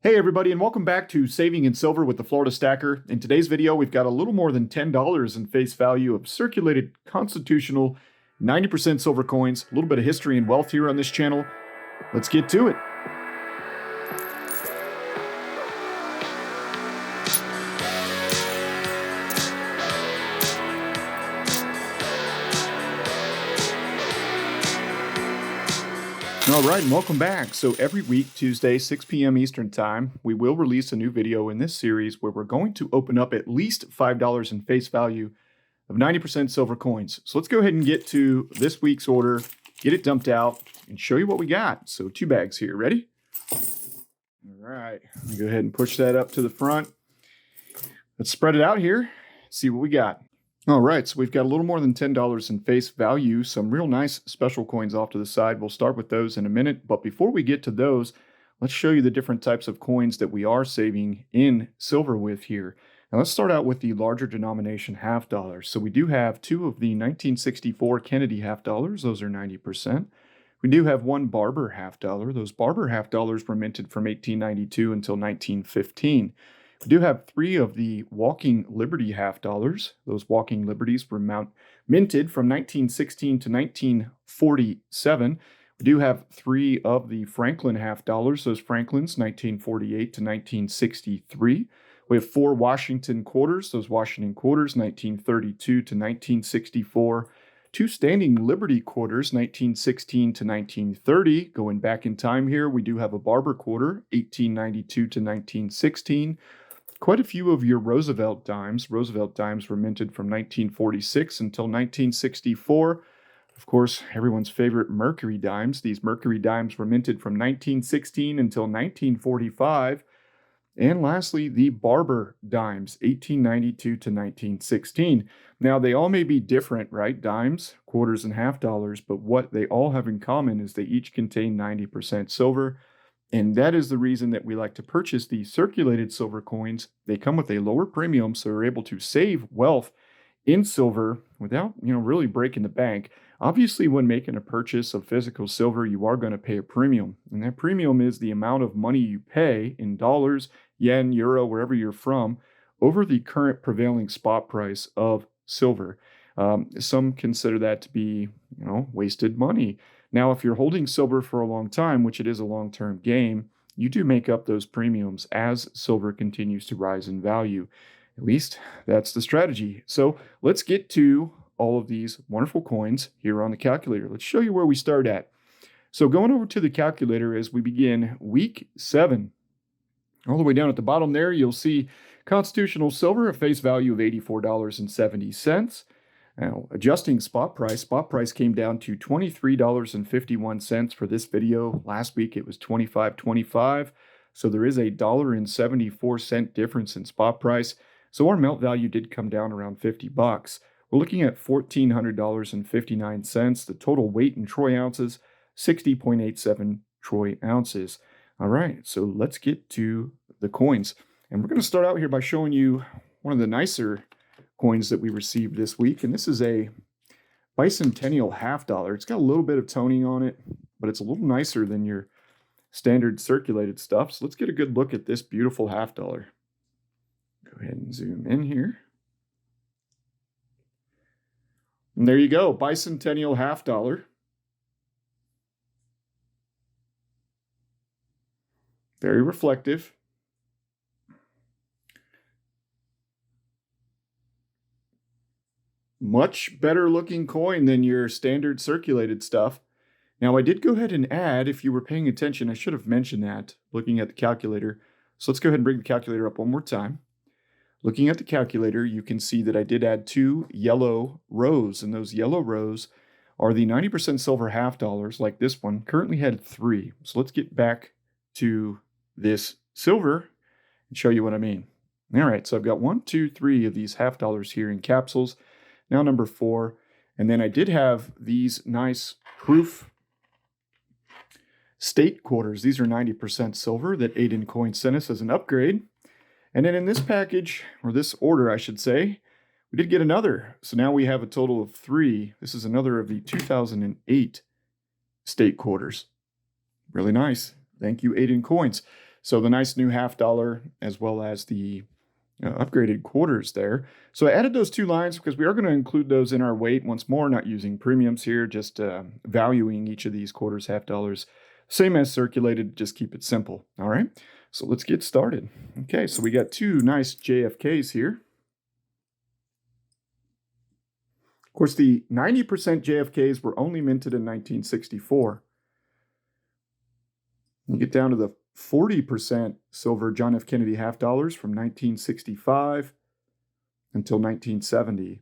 Hey everybody, and welcome back to Saving in Silver with the Florida Stacker. In today's video, we've got a little more than $10 in face value of circulated constitutional 90% silver coins. A little bit of history and wealth here on this channel. Let's get to it. All right, and welcome back. So every week, Tuesday, 6 p.m. Eastern Time, we will release a new video in this series where we're going to open up at least $5 in face value of 90% silver coins. So let's go ahead and get to this week's order, get it dumped out, and show you what we got. So 2 bags here. Ready? All right, let me go ahead and push that up to the front. Let's spread it out here, see what we got. All right, so we've got a little more than $10 in face value, some real nice special coins off to the side. We'll start with those in a minute, but before we get to those, let's show you the different types of coins that we are saving in silver with here. Now let's start out with the larger denomination half dollars. So we do have 2 of the 1964 Kennedy half dollars, those are 90%. We do have 1 Barber half dollar. Those Barber half dollars were minted from 1892 until 1915. We do have 3 of the Walking Liberty half dollars. Those Walking Liberties were minted from 1916 to 1947. We do have 3 of the Franklin half dollars. Those Franklins, 1948 to 1963. We have 4 Washington quarters. Those Washington quarters, 1932 to 1964. 2 Standing Liberty quarters, 1916 to 1930. Going back in time here, we do have a Barber quarter, 1892 to 1916. Quite a few of your Roosevelt dimes. Roosevelt dimes were minted from 1946 until 1964. Of course, everyone's favorite Mercury Dimes. These Mercury Dimes were minted from 1916 until 1945. And lastly, the Barber Dimes, 1892 to 1916. Now, they all may be different, right? Dimes, quarters, and half dollars, but what they all have in common is they each contain 90% silver. And that is the reason that we like to purchase these circulated silver coins. They come with a lower premium, so we're able to save wealth in silver without, really breaking the bank. Obviously, when making a purchase of physical silver, you are going to pay a premium. And that premium is the amount of money you pay in dollars, yen, euro, wherever you're from, over the current prevailing spot price of silver. Some consider that to be, wasted money. Now, if you're holding silver for a long time, which it is a long-term game, you do make up those premiums as silver continues to rise in value. At least that's the strategy. So let's get to all of these wonderful coins here on the calculator. Let's show you where we start at. So going over to the calculator as we begin week 7. All the way down at the bottom there, you'll see constitutional silver, a face value of $84.70. Now, adjusting spot price came down to $23.51 for this video. Last week it was $25.25, so there is a $1.74 difference in spot price. So our melt value did come down around $50. We're looking at $1,400.59. The total weight in troy ounces, 60.87 troy ounces. All right, so let's get to the coins. And we're going to start out here by showing you one of the nicer coins that we received this week, and this is a bicentennial half dollar. It's got a little bit of toning on it, but it's a little nicer than your standard circulated stuff. So let's get a good look at this beautiful half dollar. Go ahead and zoom in here. And there you go, bicentennial half dollar. Very reflective. Much better looking coin than your standard circulated stuff. Now, I did go ahead and add, if you were paying attention, I should have mentioned that looking at the calculator. So let's go ahead and bring the calculator up one more time. Looking at the calculator, you can see that I did add 2 yellow rows, and those yellow rows are the 90% silver half dollars like this one. Currently had 3. So let's get back to this silver and show you what I mean. All right, so I've got 1, 2, 3 of these half dollars here in capsules. Now number 4, and then I did have these nice proof state quarters. These are 90% silver that Aydin Coins sent us as an upgrade. And then in this package, or this order I should say, we did get another. So now we have a total of 3. This is another of the 2008 state quarters. Really nice. Thank you, Aydin Coins. So the nice new $half as well as the upgraded quarters there. So I added those two lines because we are going to include those in our weight once more, not using premiums here, just valuing each of these quarters, $half. Same as circulated, just keep it simple. All right, so let's get started. Okay, so we got two nice JFKs here. Of course, the 90% JFKs were only minted in 1964. You get down to the 40% silver John F. Kennedy $half from 1965 until 1970.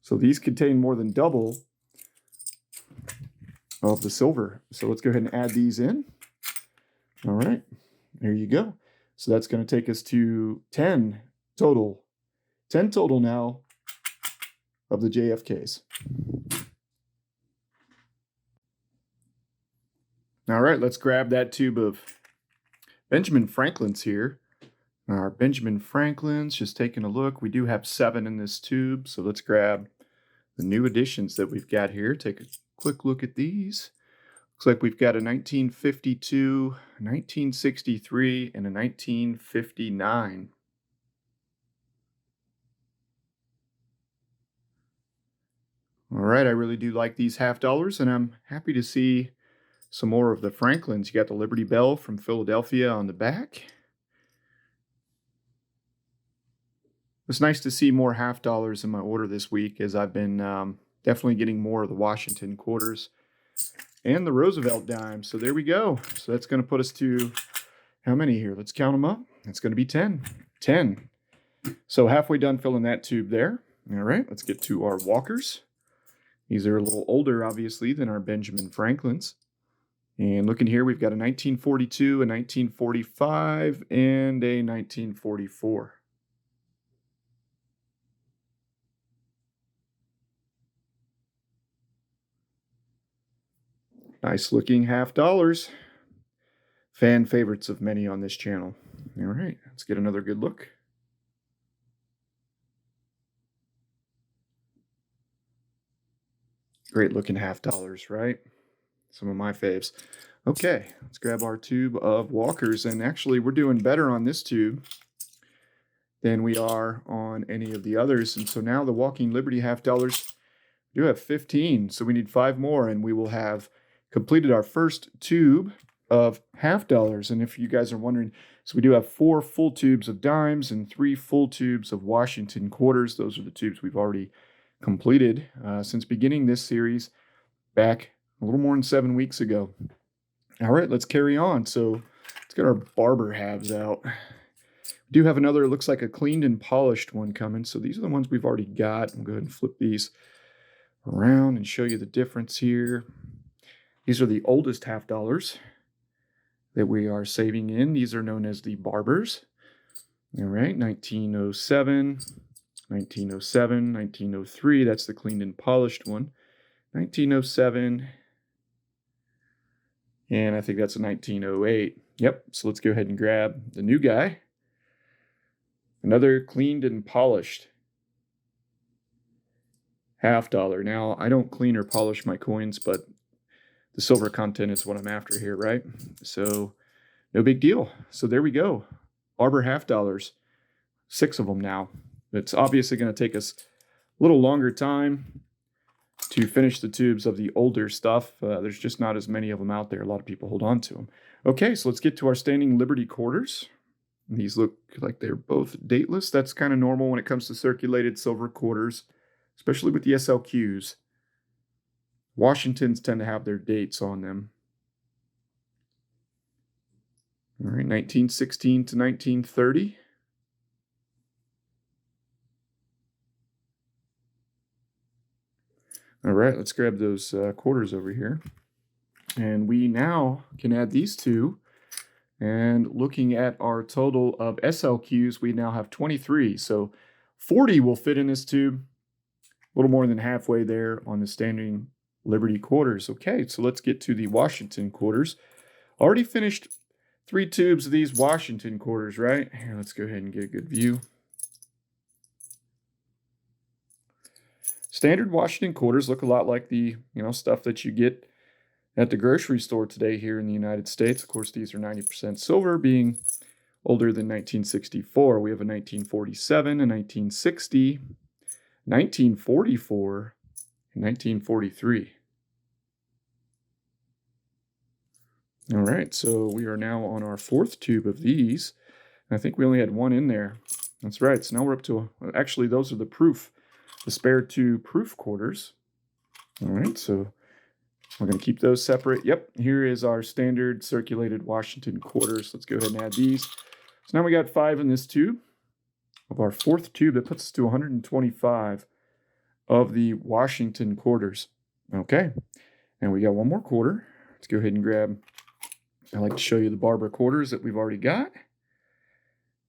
So these contain more than double of the silver. So let's go ahead and add these in. All right, there you go. So that's going to take us to 10 total. 10 total now of the JFKs. All right, let's grab that tube of Benjamin Franklin's here. Our Benjamin Franklin's, just taking a look. We do have 7 in this tube, so let's grab the new additions that we've got here. Take a quick look at these. Looks like we've got a 1952, 1963, and a 1959. All right, I really do like these $half, and I'm happy to see some more of the Franklins. You got the Liberty Bell from Philadelphia on the back. It's nice to see more $half in my order this week, as I've been definitely getting more of the Washington quarters and the Roosevelt dimes. So there we go. So that's going to put us to how many here? Let's count them up. It's going to be 10. 10. So halfway done filling that tube there. All right, let's get to our Walkers. These are a little older, obviously, than our Benjamin Franklins. And looking here, we've got a 1942, a 1945, and a 1944. Nice looking $half. Fan favorites of many on this channel. All right, let's get another good look. Great looking $half, right? Some of my faves. Okay, let's grab our tube of Walkers. And actually, we're doing better on this tube than we are on any of the others. And so now the Walking Liberty $half, we do have 15. So we need 5 more, and we will have completed our first tube of $half. And if you guys are wondering, so we do have 4 full tubes of dimes and 3 full tubes of Washington quarters. Those are the tubes we've already completed since beginning this series back a little more than 7 weeks ago. All right, let's carry on. So let's get our Barber halves out. We do have another, it looks like a cleaned and polished one coming. So these are the ones we've already got. I'll go ahead and flip these around and show you the difference here. These are the oldest $half that we are saving in. These are known as the Barbers. All right, 1907, 1907, 1903. That's the cleaned and polished one. 1907. And I think that's a 1908. Yep, so let's go ahead and grab the new guy. Another cleaned and polished $half. Now, I don't clean or polish my coins, but the silver content is what I'm after here, right? So no big deal. So there we go. Barber $half. 6 of them now. It's obviously going to take us a little longer time to finish the tubes of the older stuff. There's just not as many of them out there. A lot of people hold on to them. Okay, so let's get to our standing Liberty quarters. These look like they're both dateless. That's kind of normal when it comes to circulated silver quarters, especially with the SLQs. Washingtons tend to have their dates on them. All right, 1916 to 1930. All right, let's grab those quarters over here. And we now can add these two. And looking at our total of SLQs, we now have 23. So 40 will fit in this tube. A little more than halfway there on the standing Liberty quarters. Okay, so let's get to the Washington quarters. Already finished 3 tubes of these Washington quarters, right? Here, let's go ahead and get a good view. Standard Washington quarters look a lot like the stuff that you get at the grocery store today here in the United States. Of course, these are 90% silver, being older than 1964. We have a 1947, a 1960, 1944, and 1943. All right, so we are now on our 4th tube of these. I think we only had one in there. That's right. So now we're up to, actually, those are the spare 2 proof quarters. All right, so we're going to keep those separate. Yep, here is our standard circulated Washington quarters. Let's go ahead and add these. So now we got 5 in this tube of our 4th tube. That puts us to 125 of the Washington quarters. Okay, and we got one more quarter. Let's go ahead and grab, I like to show you the Barber quarters that we've already got.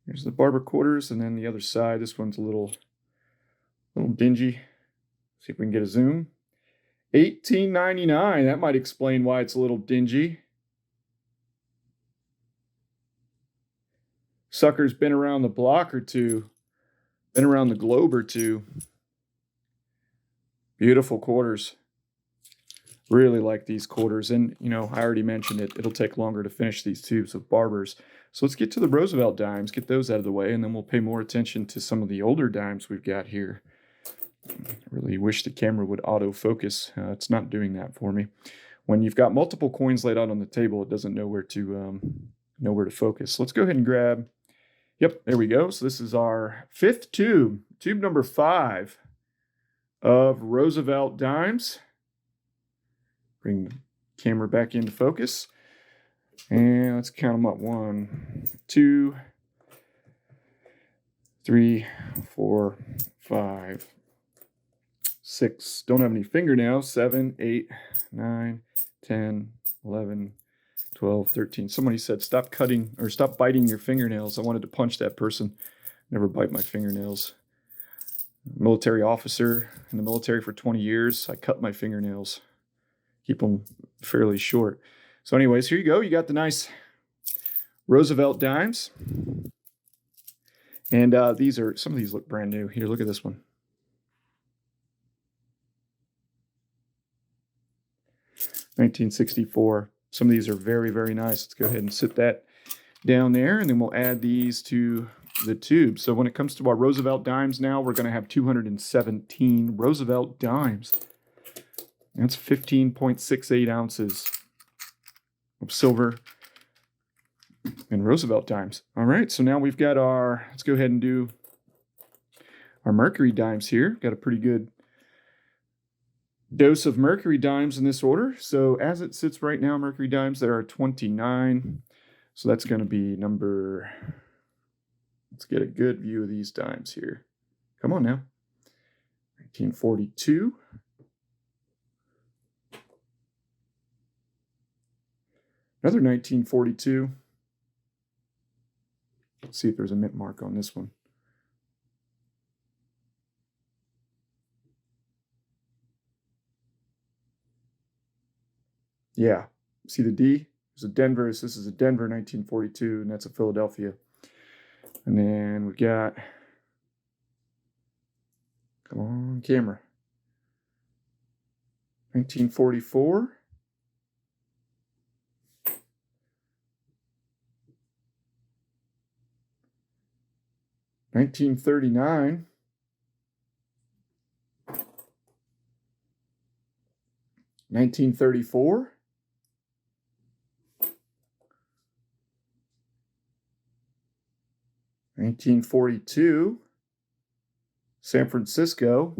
Here's the Barber quarters, and then the other side. This one's a little dingy. See if we can get a zoom. $18.99. That might explain why it's a little dingy. Sucker's been around the block or two, been around the globe or two. Beautiful quarters. Really like these quarters. And, you know, I already mentioned it. It'll take longer to finish these tubes with Barbers. So let's get to the Roosevelt dimes, get those out of the way, and then we'll pay more attention to some of the older dimes we've got here. I really wish the camera would autofocus. It's not doing that for me. When you've got multiple coins laid out on the table, it doesn't know where to focus. Let's go ahead and grab. Yep, there we go. So this is our 5th tube, tube number 5 of Roosevelt dimes. Bring the camera back into focus. And let's count them up. 1, 2, 3, 4, 5, 6. Don't have any fingernails. 7, 8, 9, 10, 11, 12, 13. Somebody said stop cutting or stop biting your fingernails. I wanted to punch that person. Never bite my fingernails. Military officer in the military for 20 years. I cut my fingernails. Keep them fairly short. So anyways, here you go. You got the nice Roosevelt dimes. And some of these look brand new. Here, look at this one. $1964. Some of these are very, very nice. Let's go ahead and sit that down there, and then we'll add these to the tube. So when it comes to our Roosevelt dimes now, we're going to have 217 Roosevelt dimes. That's 15.68 ounces of silver and Roosevelt dimes. All right, so now we've got let's go ahead and do our Mercury dimes here. Got a pretty good dose of Mercury dimes in this order. So as it sits right now, Mercury dimes, there are 29. So that's going to be let's get a good view of these dimes here. Come on now. 1942. Another 1942. Let's see if there's a mint mark on this one. Yeah, see the D? There's a Denver. This is a Denver 1942, and that's a Philadelphia. And then we've got, come on, camera. 1944. $1939. $1934. $1942. San Francisco.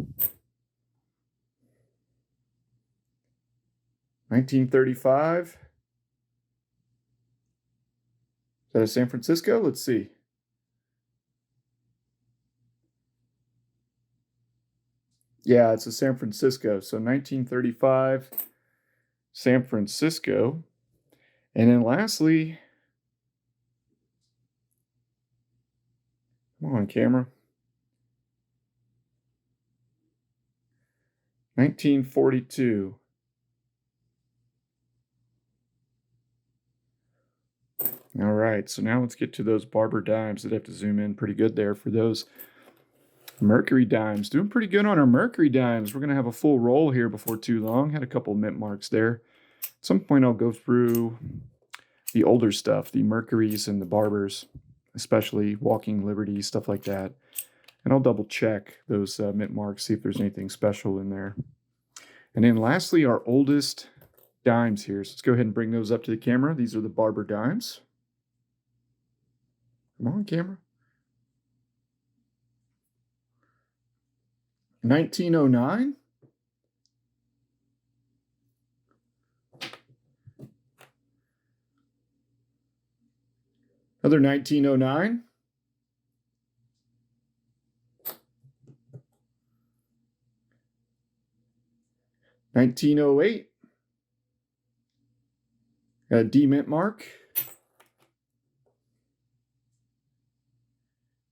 1935. Is that a San Francisco? Let's see. Yeah, it's a San Francisco. So 1935, San Francisco. And then lastly, come on, camera. 1942. All right, so now let's get to those Barber Dimes. I'd have to zoom in pretty good there for those Mercury Dimes. Doing pretty good on our Mercury Dimes. We're going to have a full roll here before too long. Had a couple mint marks there. At some point I'll go through the older stuff, the Mercurys and the Barbers, especially Walking Liberty, stuff like that. And I'll double check those mint marks, see if there's anything special in there. And then lastly, our oldest dimes here. So let's go ahead and bring those up to the camera. These are the Barber Dimes. Come on, camera. 1909. Another 1909. $1908. Got a D mint mark.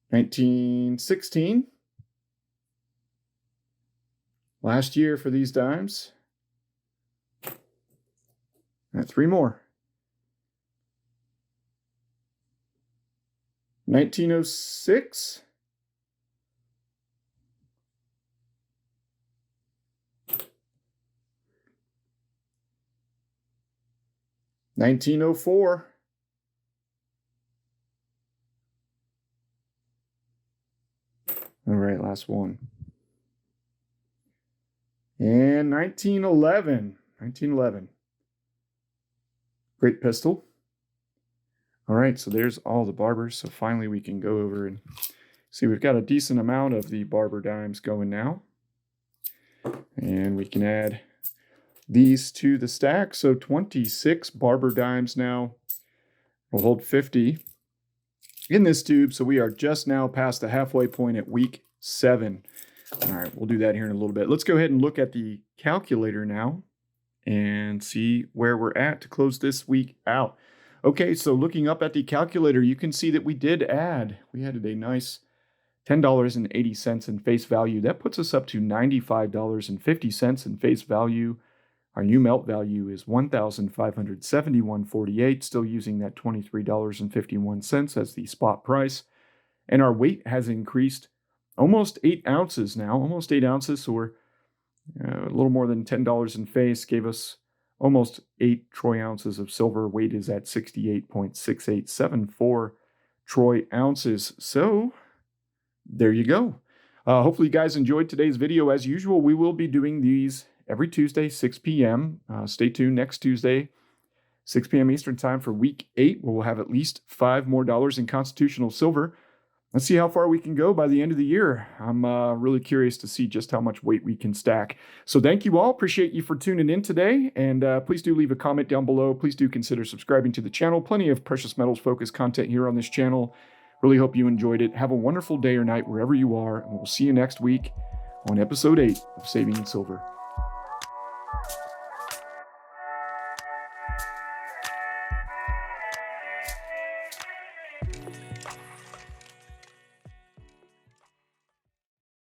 1916. Last year for these dimes. And 3 more. 1906. $1904. All right, last one. And 1911. 1911. Great pistol. All right, so there's all the Barbers. So finally we can go over and see we've got a decent amount of the Barber Dimes going now. And we can add these to the stack. So 26 Barber Dimes now. We'll hold 50 in this tube. So we are just now past the halfway point at week 7. All right, we'll do that here in a little bit. Let's go ahead and look at the calculator now and see where we're at to close this week out. Okay, so looking up at the calculator, you can see that we added a nice $10.80 in face value. That puts us up to $95.50 in face value. Our new melt value is $1,571.48, still using that $23.51 as the spot price. And our weight has increased almost 8 ounces now, almost 8 ounces. So we're a little more than $10 in face, gave us almost 8 troy ounces of silver. Weight is at 68.6874 troy ounces. So there you go. Hopefully you guys enjoyed today's video. As usual, we will be doing these every Tuesday, 6 p.m. Stay tuned next Tuesday, 6 p.m. Eastern time for week 8, where we'll have at least $5 more in constitutional silver. Let's see how far we can go by the end of the year. I'm really curious to see just how much weight we can stack. So thank you all. Appreciate you for tuning in today. And please do leave a comment down below. Please do consider subscribing to the channel. Plenty of precious metals focused content here on this channel. Really hope you enjoyed it. Have a wonderful day or night wherever you are. And we'll see you next week on episode 8 of Saving in Silver.